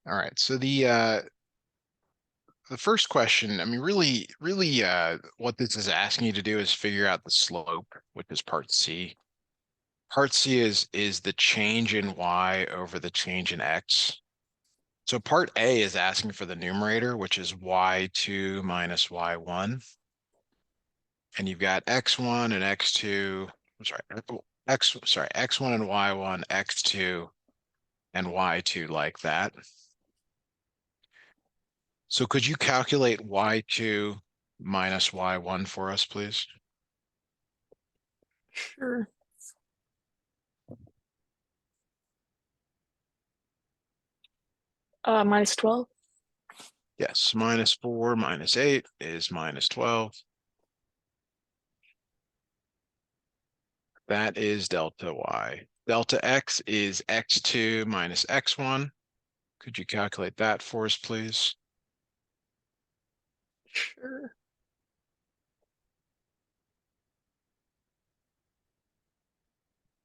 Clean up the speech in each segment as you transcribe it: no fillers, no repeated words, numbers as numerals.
All right, so the first question, I mean, really, what this is asking you to do is figure out the slope, which is part C. Part C is the change in y over the change in x. So part A is asking for the numerator, which is y2 minus y1. And you've got x1 and x2, x1 and y1, x2 and y2 like that. So could you calculate y2 minus y1 for us, please? Sure. Minus 12. Yes, minus 4 minus 8 is minus 12. That is delta y. Delta x is x2 minus x1. Could you calculate that for us, please? Sure.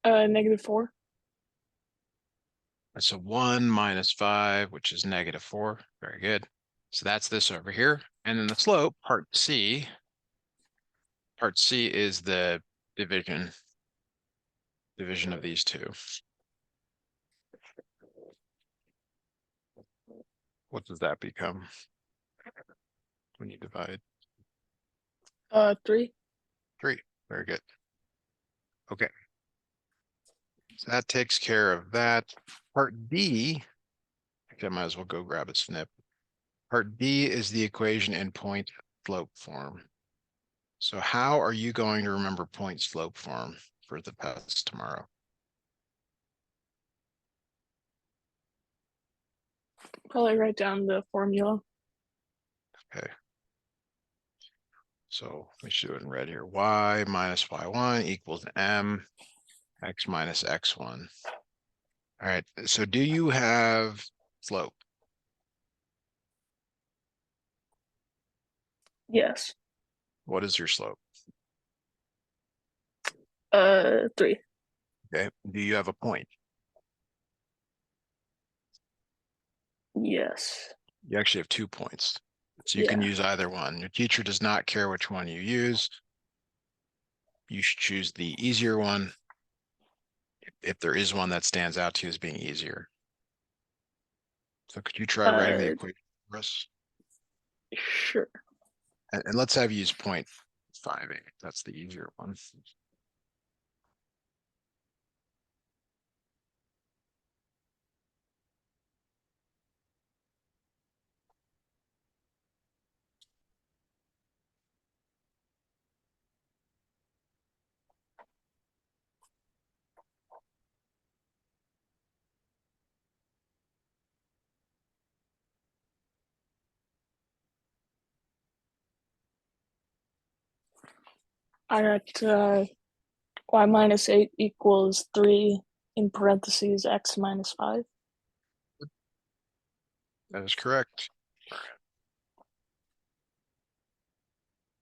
-4. That's a 1 minus 5, which is -4. Very good. So that's this over here. And then the slope, part C. Part C is the division of these two. What does that become when you divide? 3. 3. Very good. Okay. So that takes care of that. Part D, I might as well go grab a snip. Part D is the equation in point slope form. So how are you going to remember point slope form for the test tomorrow? Probably write down the formula. Okay. So we should do it in red here. Y minus y1 equals m x minus x1. All right. So do you have slope? Yes. What is your slope? 3. Okay. Do you have a point? Yes. You actually have 2 points. So you can Yeah. use either one. Your teacher does not care which one you use. You should choose the easier one if there is one that stands out to you as being easier. So could you try writing the Uh, equation for us? sure. And let's have you use 0.58. That's the easier one. I got y minus 8 equals 3 in parentheses x minus 5. That is correct.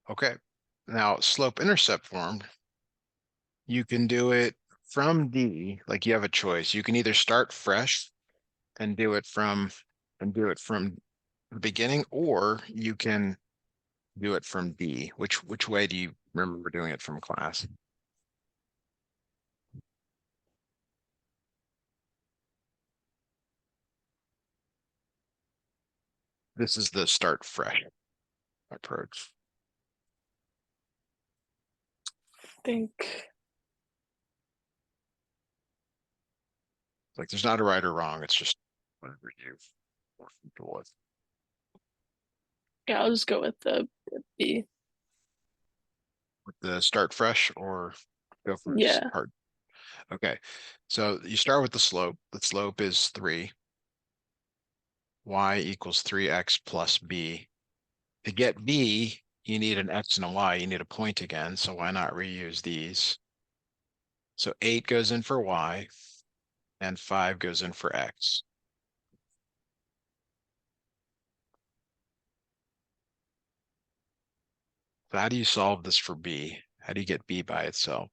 Okay. Now, slope-intercept form, you can do it from D, like you have a choice. You can either start fresh and do it from the beginning, or you can do it from D. Which way do you remember doing it from class? This is the start fresh approach. I think. Like there's not a right or wrong. It's just whatever you more comfortable with. Yeah, I'll just go with the B. With the start fresh or go for Yeah. hard. Okay. So you start with the slope. The slope is 3. Y equals 3x plus b. To get b, you need an x and a y. You need a point again. So why not reuse these? So 8 goes in for y and 5 goes in for x. So how do you solve this for b? How do you get b by itself?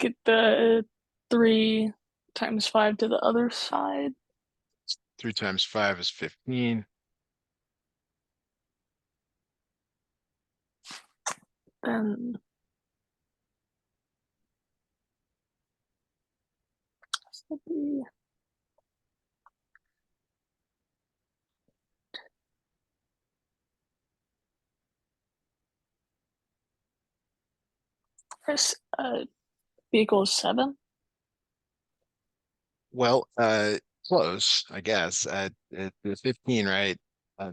get the 3 times 5 to the other side. 3 times 5 is 15. Then press b equals 7. Well, close, I guess. It's 15, right?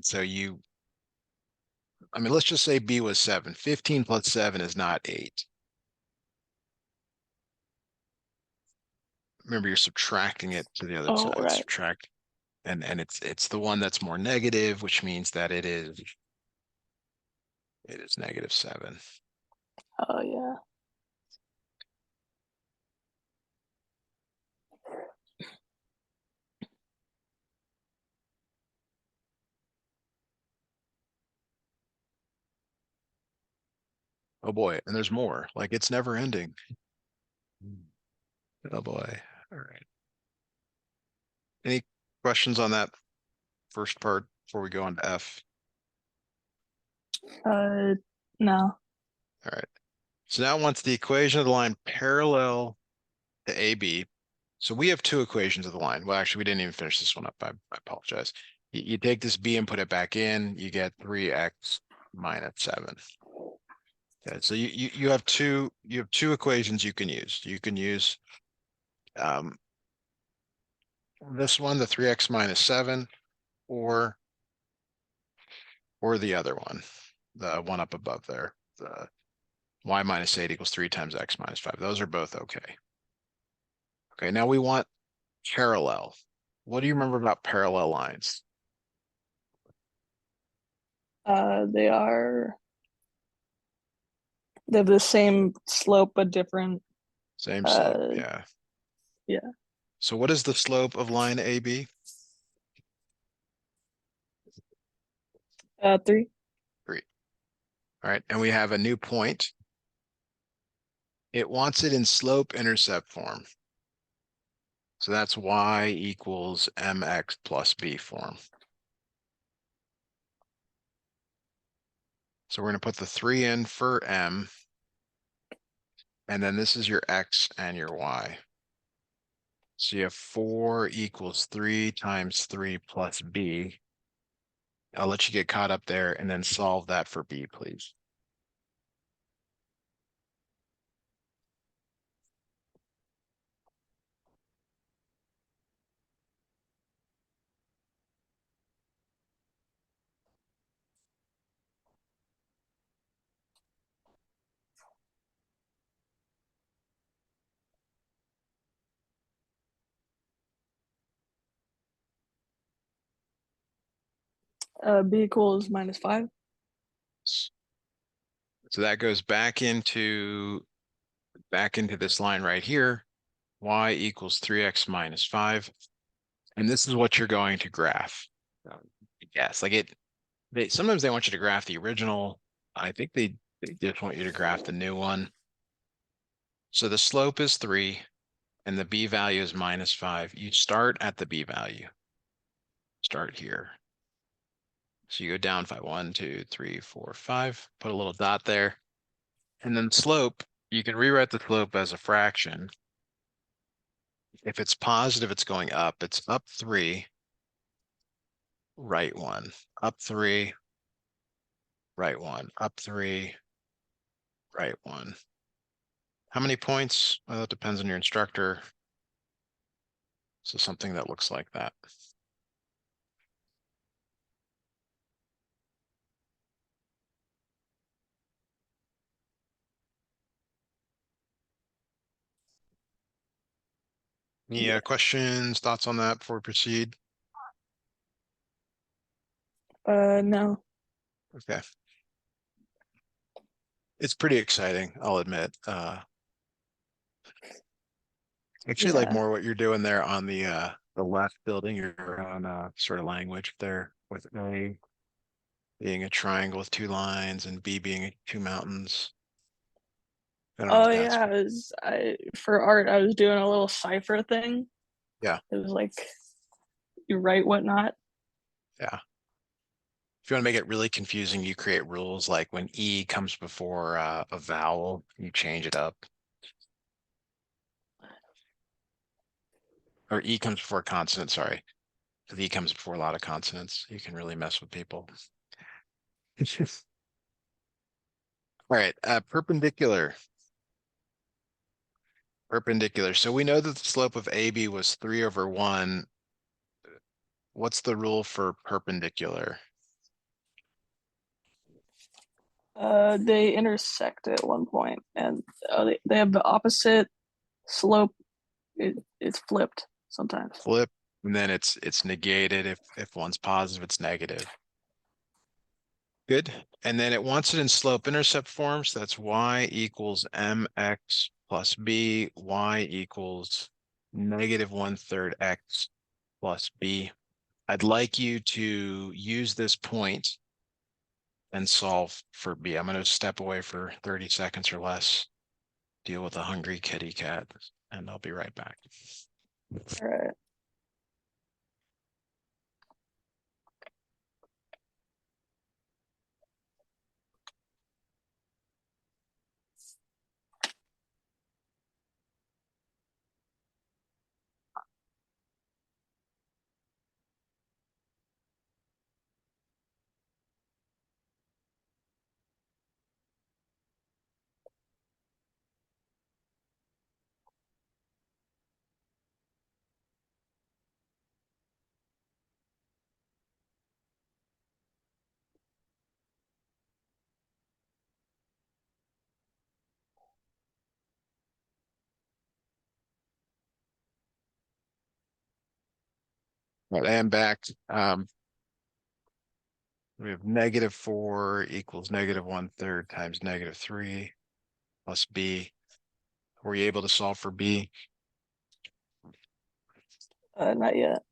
So I mean, let's just say B was 7. 15 plus 7 is not 8. Remember, you're subtracting it to the other Oh, side. right. Subtract, and it's the one that's more negative, which means that it is -7. Oh, yeah. Oh boy, and there's more. Like it's never ending. Oh boy. All right. Any questions on that first part before we go on to F? No. All right. So now once the equation of the line parallel to AB, so we have two equations of the line. Well, actually, we didn't even finish this one up. I apologize. You take this B and put it back in, you get 3x minus 7. Okay, so you have two equations you can use. You can use um, this one, the 3x minus 7, or the other one, the one up above there, the y minus 8 equals 3 times x minus 5. Those are both okay. Okay, now we want parallel. What do you remember about parallel lines? They are, they have the same slope but different. Same slope, Uh, yeah. yeah. So what is the slope of line AB? 3. 3. All right, and we have a new point. It wants it in slope-intercept form. So that's y equals mx plus b form. So we're going to put the 3 in for m, and then this is your x and your y. So you have 4 equals 3 times 3 plus b. I'll let you get caught up there and then solve that for b, please. B equals -5. So that goes back into this line right here. Y equals 3x minus 5. And this is what you're going to graph. Yes, like sometimes they want you to graph the original. I think they just want you to graph the new one. So the slope is 3 and the b value is -5. You start at the b value. Start here. So you go down 5, 1, 2, 3, 4, 5, put a little dot there. And then slope, you can rewrite the slope as a fraction. If it's positive, it's going up. It's up 3, right 1, up 3, right 1, up 3, right 1. How many points? Well, it depends on your instructor. So something that looks like that. Any Yeah. questions, thoughts on that before we proceed? No. Okay. It's pretty exciting, I'll admit. Actually like Yeah. more what you're doing there on the left, building your own sort of language there with A being a triangle with 2 lines and B being 2 mountains. I don't know Oh what that's yeah, for. I for art I was doing a little cipher thing. Yeah, It was like you write whatnot. yeah. If you want to make it really confusing, you create rules like when E comes before a vowel, you change it up. Or E comes before a consonant, sorry. V comes before a lot of consonants. You can really mess with people. All right, perpendicular. Perpendicular. So we know that the slope of AB was 3/1. What's the rule for perpendicular? They intersect at one point, and they have the opposite slope. It's flipped sometimes. Flip, and then it's negated if one's positive, it's negative. Good. And then it wants it in slope-intercept form, so that's y equals mx plus b, y equals -1/3 x plus b. I'd like you to use this point and solve for b. I'm going to step away for 30 seconds or less, deal with a hungry kitty cat, and I'll be right back. All right. All right, I am back. We have -4 equals -1/3 times -3 plus b. Were you able to solve for b? Not yet.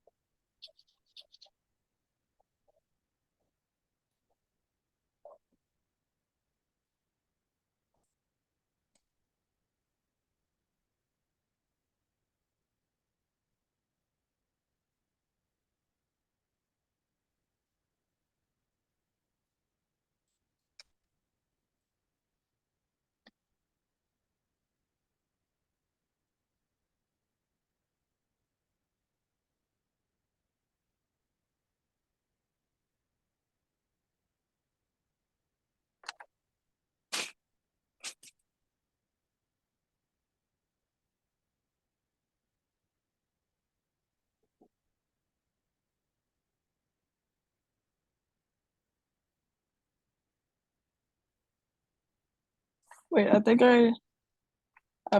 Wait, I think I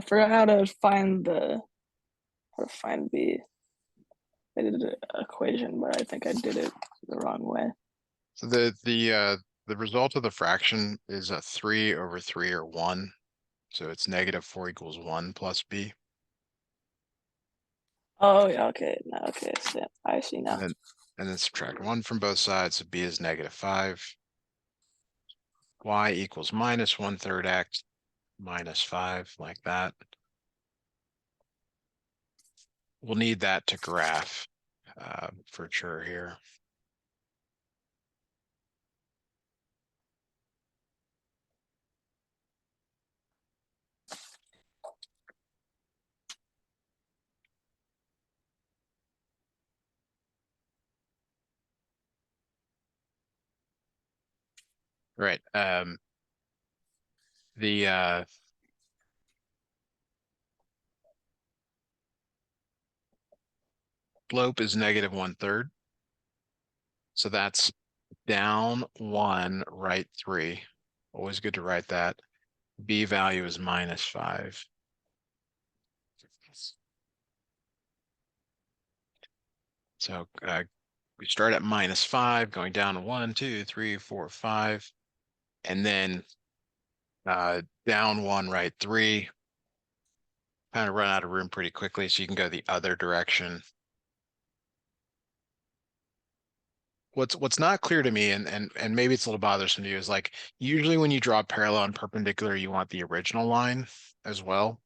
forgot how to find b. I did an equation, but I think I did it the wrong way. So the result of the fraction is a 3/3 or 1. So it's -4 equals 1 plus b. Oh yeah, okay, now okay, so I see And now. then subtract 1 from both sides. So b is -5. Y equals -1/3 x minus 5, like that. We'll need that to graph for sure here. Right. The slope is -1/3. So that's down 1, right 3. Always good to write that. B value is -5. So we start at -5, going down 1, 2, 3, 4, 5, and then down 1, right 3. Kind of run out of room pretty quickly, so you can go the other direction. what's not clear to me, and maybe it's a little bothersome to you, is like usually when you draw parallel and perpendicular, you want the original line as well.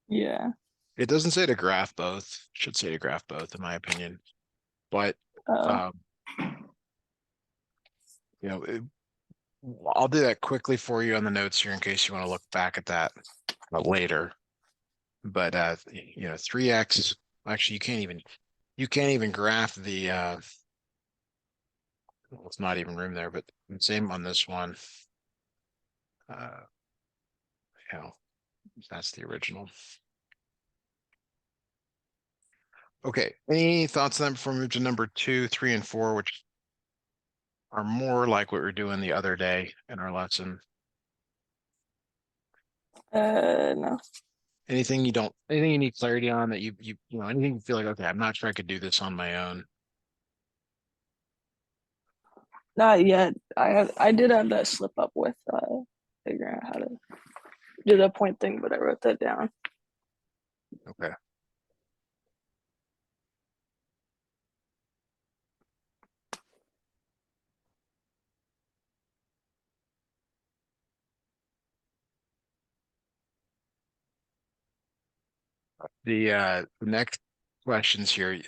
Yeah. It doesn't say to graph both. It should say to graph both, in my opinion. But Oh, um, you know, I'll do that quickly for you on the notes here in case you want to look back at that later. But 3x, actually you can't even graph the well, it's not even room there, but same on this one. Uh, you know, that's the original. Okay. Any thoughts on that before we move to number 2, 3, and 4, which are more like what we were doing the other day in our lesson? no. Anything you need clarity on, that anything you feel like, okay, I'm not sure I could do this on my own. Not yet. I did have that slip up with figuring out how to do the point thing, but I wrote that down. Okay. The next questions here,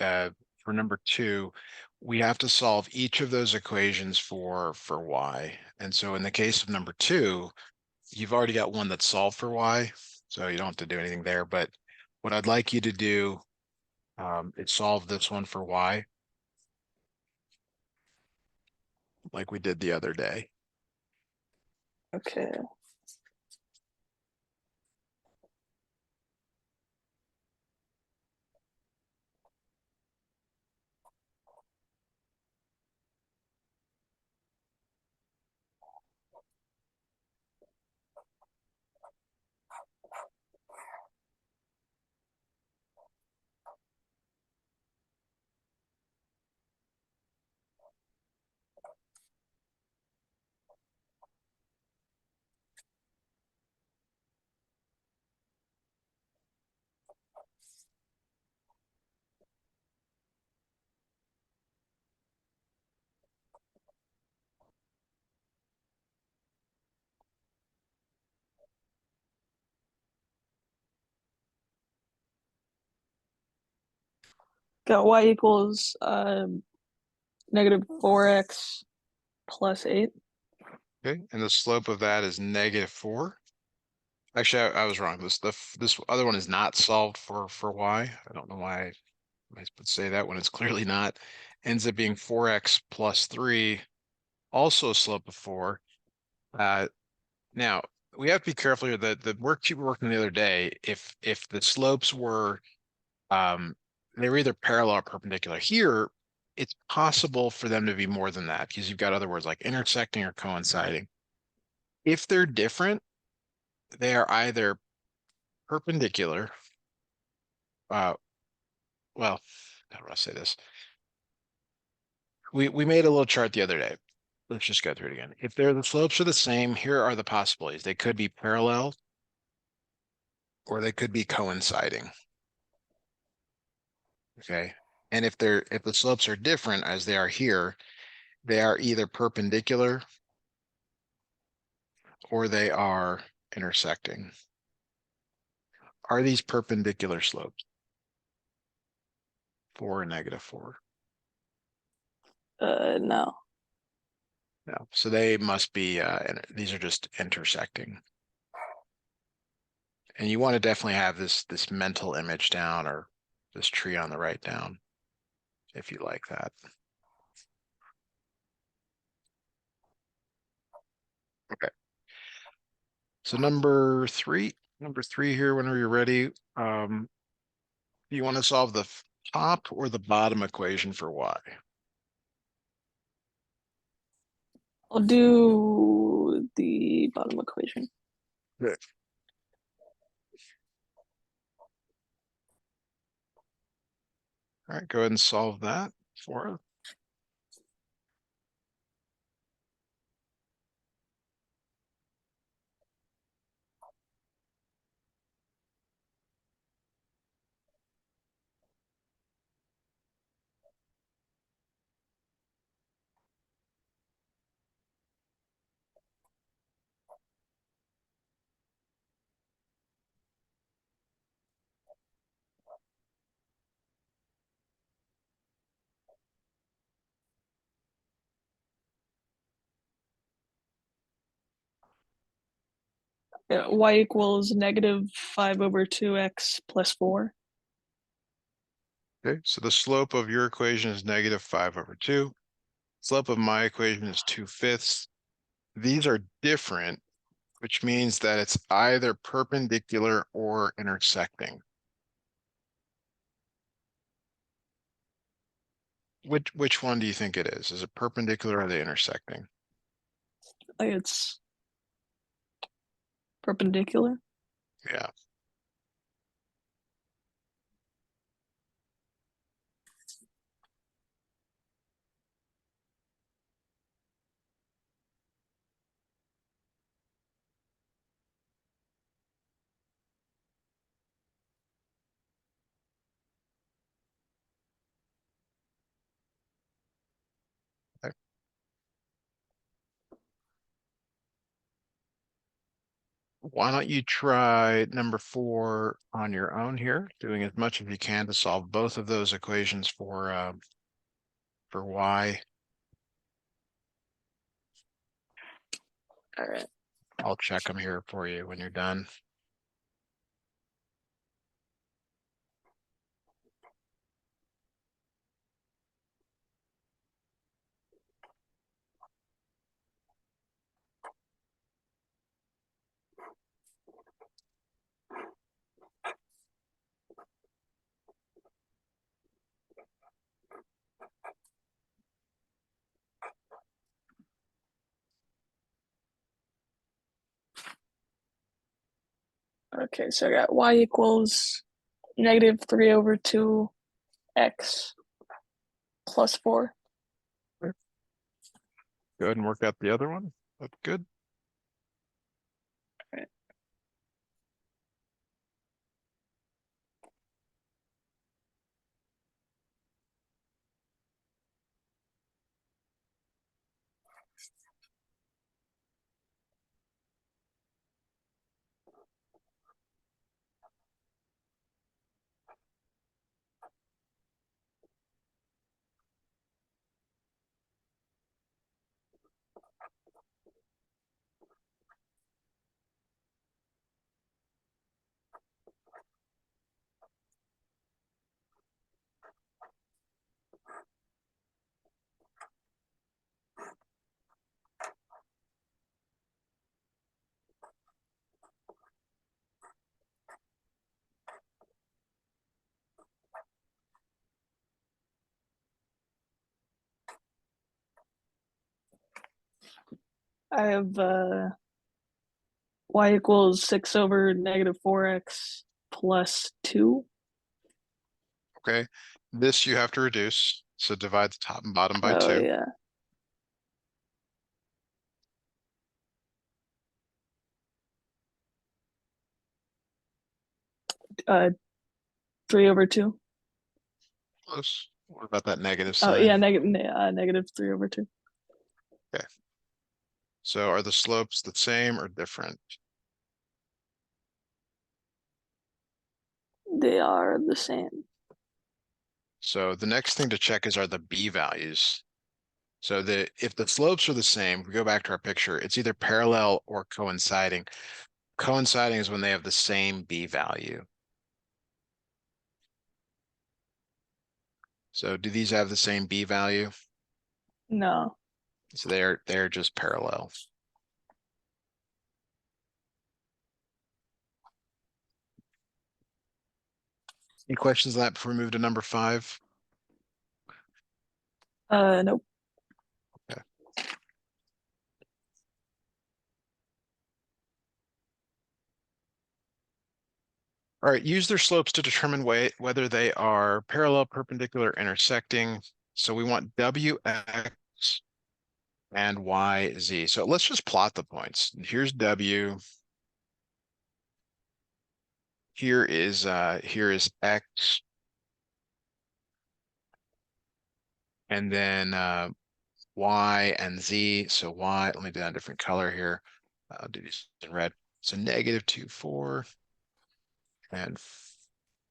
for number 2, we have to solve each of those equations for y. And so in the case of number 2, you've already got one that's solved for y, so you don't have to do anything there. But what I'd like you to do is solve this one for y, like we did the other day. Okay. Got y equals negative 4x plus 8. Okay, and the slope of that is -4. Actually, I was wrong. This other one is not solved for y. I don't know why I would say that when it's clearly not. Ends up being 4x plus 3, also a slope of 4. Now we have to be careful here. The work you were working the other day, if the slopes were they were either parallel or perpendicular. Here, it's possible for them to be more than that because you've got other words like intersecting or coinciding. If they're different, they are either perpendicular. Uh, well, how do I say this? We made a little chart the other day. Let's just go through it again. If the slopes are the same, here are the possibilities. They could be parallel or they could be coinciding. Okay. And if the slopes are different as they are here, they are either perpendicular or they are intersecting. Are these perpendicular slopes? 4 and -4? No. No. So they must be, these are just intersecting. And you want to definitely have this mental image down, or this tree on the right down, if you like that. Okay. So number three here, whenever you're ready, do you want to solve the top or the bottom equation for y? I'll do the bottom equation. Good. All right, go ahead and solve that for us. Y equals -5/2x plus 4. Okay, so the slope of your equation is -5/2. Slope of my equation is 2/5. These are different, which means that it's either perpendicular or intersecting. Which one do you think it is? Is it perpendicular or are they intersecting? Like it's perpendicular. Yeah. Okay. Why don't you try number 4 on your own here, doing as much as you can to solve both of those equations for y. All right. I'll check them here for you when you're done. Okay, so I got y equals -3/2x plus 4. Okay. Go ahead and work out the other one. That's good. All right. I have y equals 6/-4x plus 2. Okay. This you have to reduce. So divide the top and bottom by Oh 2. yeah. 3/2. Close. What about that negative Oh sign? yeah, -3/2. Okay. So are the slopes the same or different? They are the same. So the next thing to check is are the b values. So if the slopes are the same, if we go back to our picture, it's either parallel or coinciding. Coinciding is when they have the same b value. So do these have the same b value? No. So they're just parallel. Any questions on that before we move to number 5? Nope. Okay. All right, use their slopes to determine whether they are parallel, perpendicular, intersecting. So we want WX and YZ. So let's just plot the points. Here's W. Here is X. And then Y and Z. So Y, let me do that in a different color here. I'll do these in red. So -2, 4, and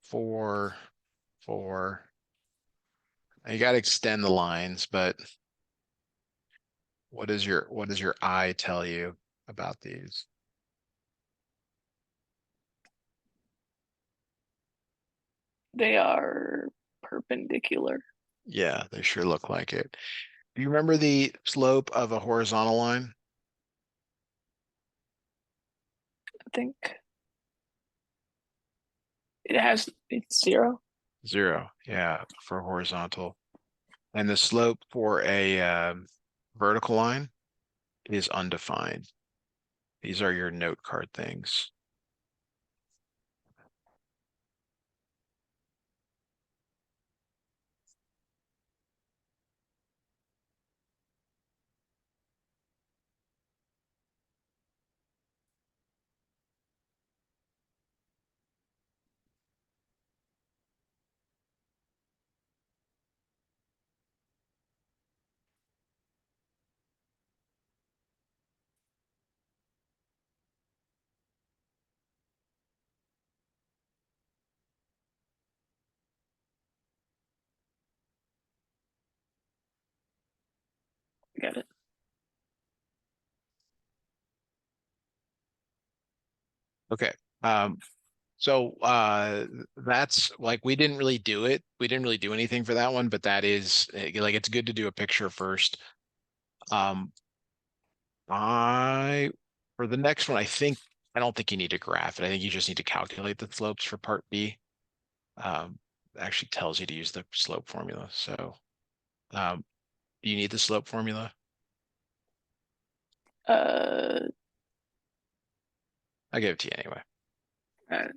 4, 4. You got to extend the lines, but what does your eye tell you about these? They are perpendicular. Yeah, they sure look like it. Do you remember the slope of a horizontal line? I think it's 0. Zero. Yeah, for horizontal. And the slope for a vertical line is undefined. These are your note card things. Got it. Okay. Um, so that's like we didn't really do it. We didn't really do anything for that one, but that is like it's good to do a picture first. Um, I for the next one, I don't think you need to graph it. I think you just need to calculate the slopes for part B. It actually tells you to use the slope formula. So um, do you need the slope formula? Uh, I'll give it to you anyway. uh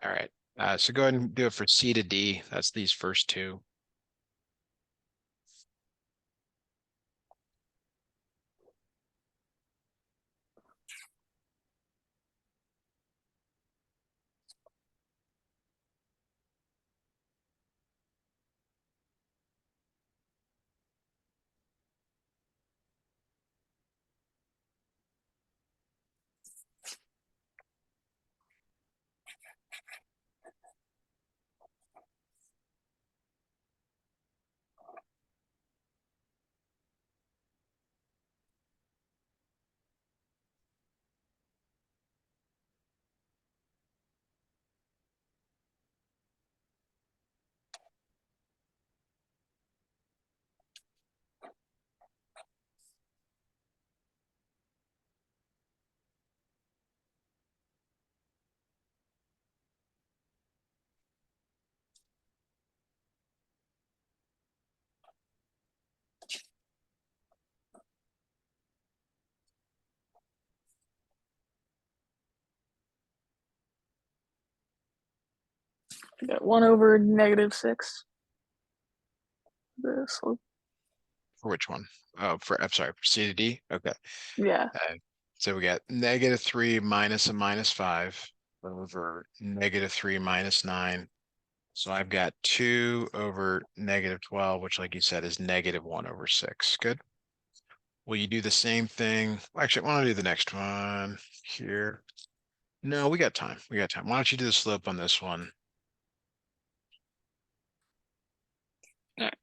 All right. So go ahead and do it for C to D. That's these first two. I got 1/-6. The slope. For which one? Oh, I'm sorry, for C to D. Okay. Yeah. Uh, so we got -3 minus a -5 over -3 minus 9. So I've got 2 over -12, which, like you said, is -1/6. Good. Will you do the same thing? Actually, I want to do the next one here. No, we got time. We got time. Why don't you do the slope on this one? All right.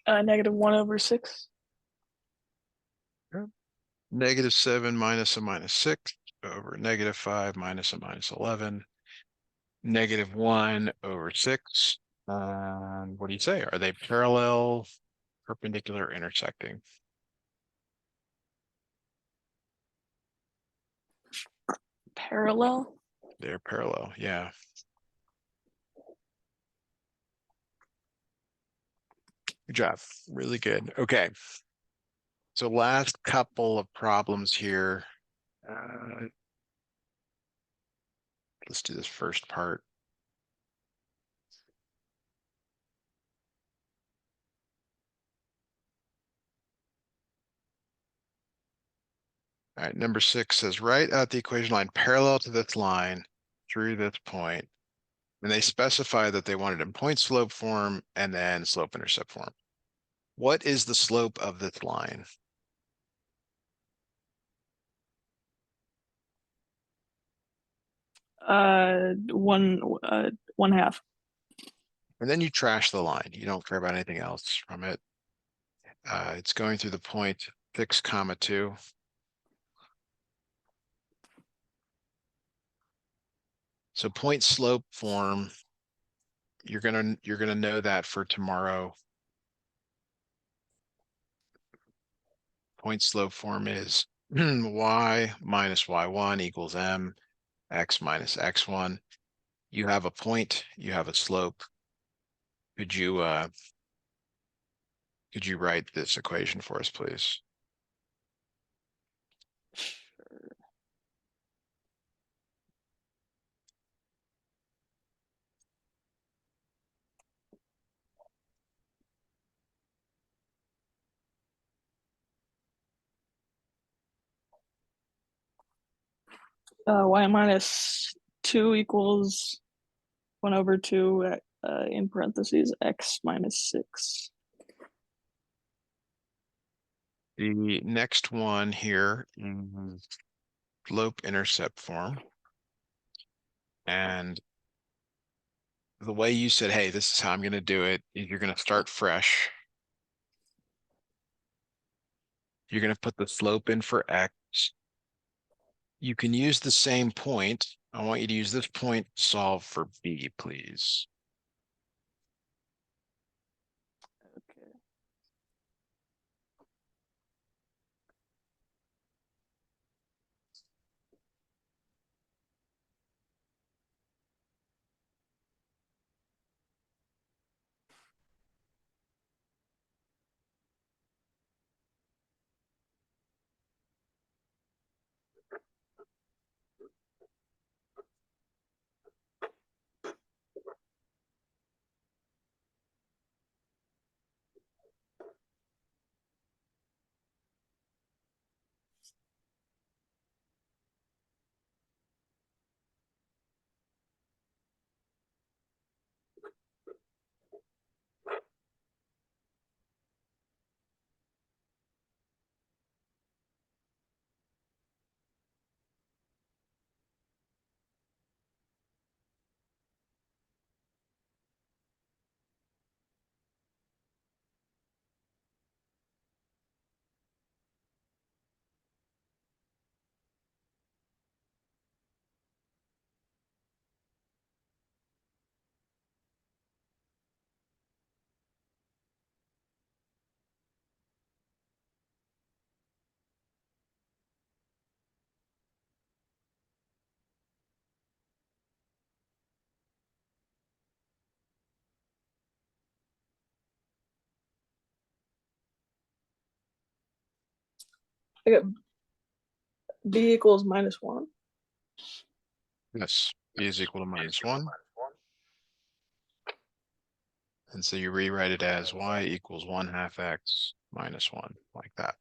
-1/6. Sure. -7 minus a -6 over -5 minus a -11. -1/6. And what do you say? Are they parallel, perpendicular, intersecting? Parallel. They're parallel. Yeah. Good job. Really good. Okay. So last couple of problems here. Uh, let's do this first part. All right, number 6 says write out the equation line parallel to this line through this point. And they specify that they want it in point slope form and then slope intercept form. What is the slope of this line? One half. And then you trash the line. You don't care about anything else from it. It's going through the point 6, comma 2. So point slope form, you're gonna know that for tomorrow. Point slope form is y minus y1 equals m, x minus x1. You have a point, you have a slope. Could you write this equation for us, please? Y minus 2 equals 1/2 in parentheses x minus 6. The next one here is slope-intercept form. And the way you said, hey, this is how I'm going to do it, is you're going to start fresh. You're going to put the slope in for x. You can use the same point. I want you to use this point to solve for b, please. Okay. I got b equals -1. Yes, b is equal to -1. And so you rewrite it as y equals 1/2 x minus 1, like that.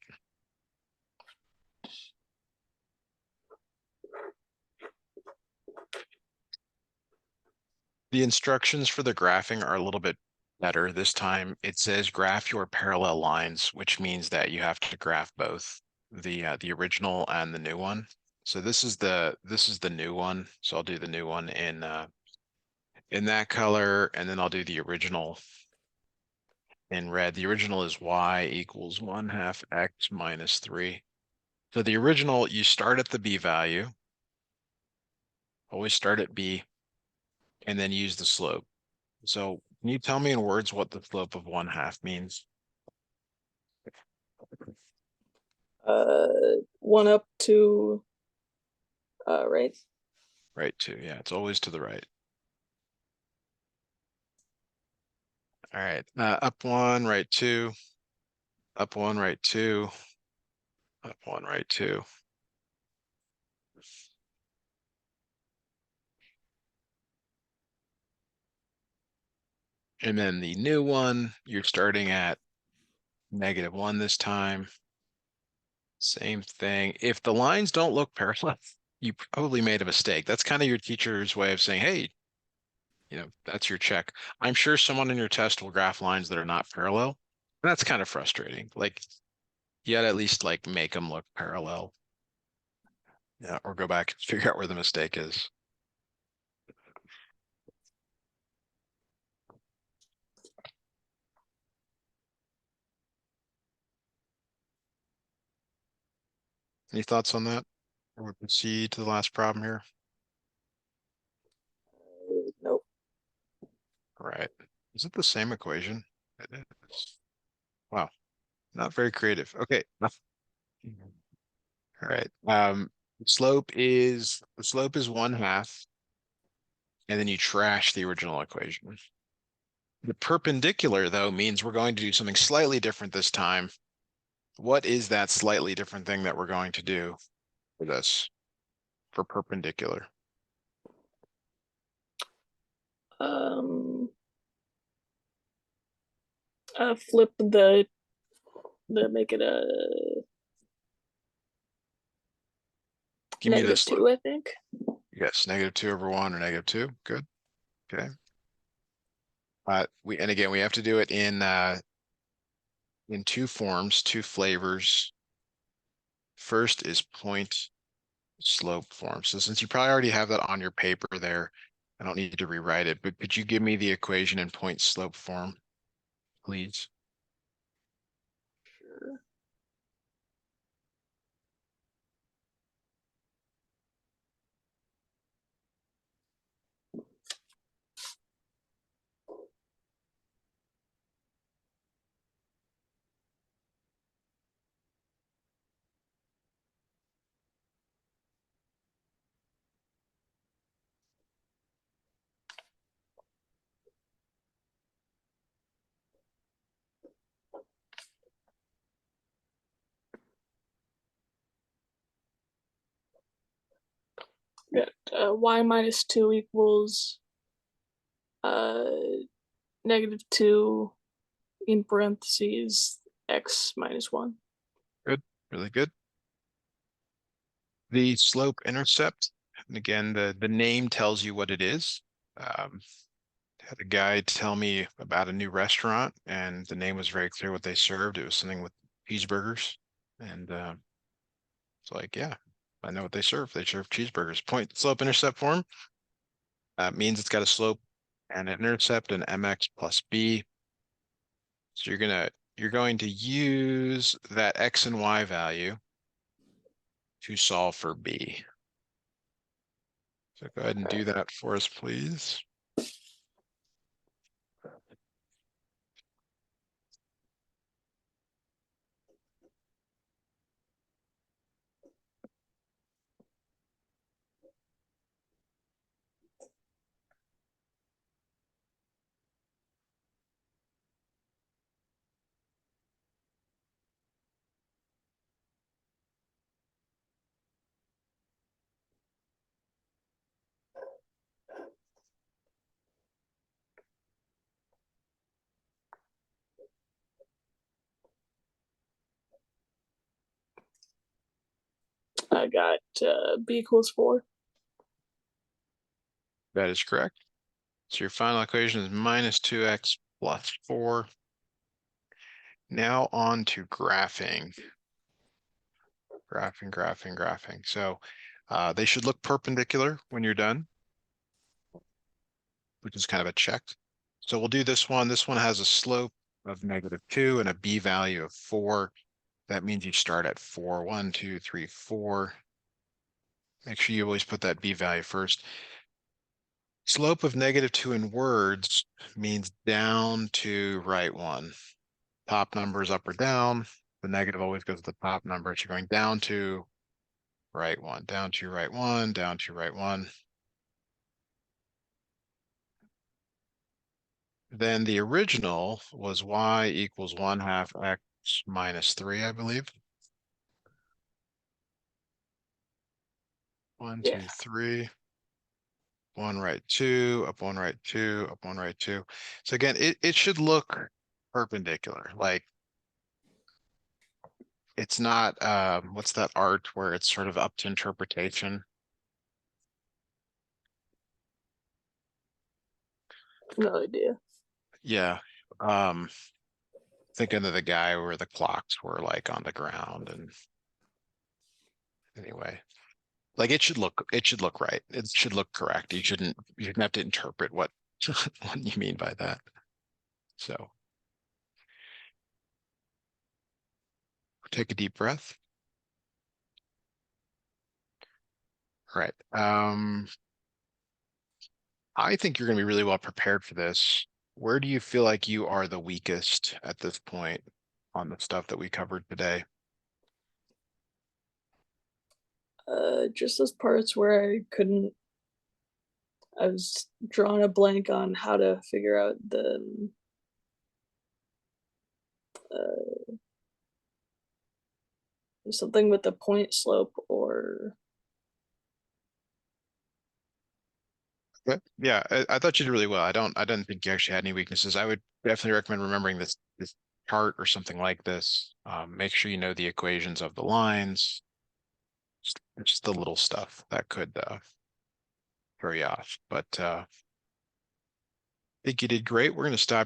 The instructions for the graphing are a little bit better this time. It says graph your parallel lines, which means that you have to graph both the original and the new one. So this is the new one. So I'll do the new one in that color, and then I'll do the original in red. The original is y equals 1/2 x minus 3. So the original, you start at the b value. Always start at b, and then use the slope. So can you tell me in words what the slope of 1/2 means? 1 up to right. Right two. Yeah, it's always to the right. All right. Up 1, right 2, up 1, right 2, up 1, right 2. And then the new one, you're starting at -1 this time. Same thing. If the lines don't look parallel, you probably made a mistake. That's kind of your teacher's way of saying, hey, that's your check. I'm sure someone in your test will graph lines that are not parallel. And that's kind of frustrating. Like you gotta at least like make them look parallel. Yeah, or go back and figure out where the mistake is. Any thoughts on that? Or we proceed to the last problem here? Nope. All right. Is it the same equation? It is. Wow, not very creative. Okay. All right. The slope is 1/2, and then you trash the original equation. The perpendicular, though, means we're going to do something slightly different this time. What is that slightly different thing that we're going to do for this, for perpendicular? Um, flip the make it a Give me the negative slope. two, I think. Yes, -2/1 or -2. Good. Okay. And again, we have to do it in two forms, two flavors. First is point slope form. So since you probably already have that on your paper there, I don't need to rewrite it, but could you give me the equation in point slope form, please? Sure. Got y minus 2 equals uh, -2 in parentheses x minus 1. Good, really good. The slope intercept, and again, the name tells you what it is. Had a guy tell me about a new restaurant, and the name was very clear what they served. It was something with cheeseburgers, and it's like, yeah, I know what they serve. They serve cheeseburgers. Point slope intercept form means it's got a slope and an intercept and mx plus b. So you're going to use that x and y value to solve for b. So go ahead and do that for us, please. I got b equals 4. That is correct. So your final equation is -2x plus 4. Now on to graphing. Graphing. So they should look perpendicular when you're done, which is kind of a check. So we'll do this one. This one has a slope of -2 and a b value of 4. That means you start at 4. 1, 2, 3, 4. Make sure you always put that b value first. Slope of -2 in words means down to right one. Top number is up or down. The negative always goes to the top number. So you're going down to right one, down to right one, down to right one. Then the original was y equals 1/2 x minus 3, I believe. 1, Yeah. 2, 3. 1 right 2, up 1 right 2, up 1 right 2. So again, it should look perpendicular. Like it's not what's that art where it's sort of up to interpretation? No idea. Yeah. Um Thinking of the guy where the clocks were like on the ground and anyway. Like it should look right. It should look correct. You shouldn't have to interpret what you mean by that. So take a deep breath. All right. I think you're gonna be really well prepared for this. Where do you feel like you are the weakest at this point on the stuff that we covered today? Just those parts where I was drawing a blank on how to figure out the uh, something with the point slope or Okay. Yeah, I thought you did really well. I didn't think you actually had any weaknesses. I would definitely recommend remembering this chart or something like this. Make sure you know the equations of the lines, just the little stuff that could throw you off. But I think you did great. We're going to stop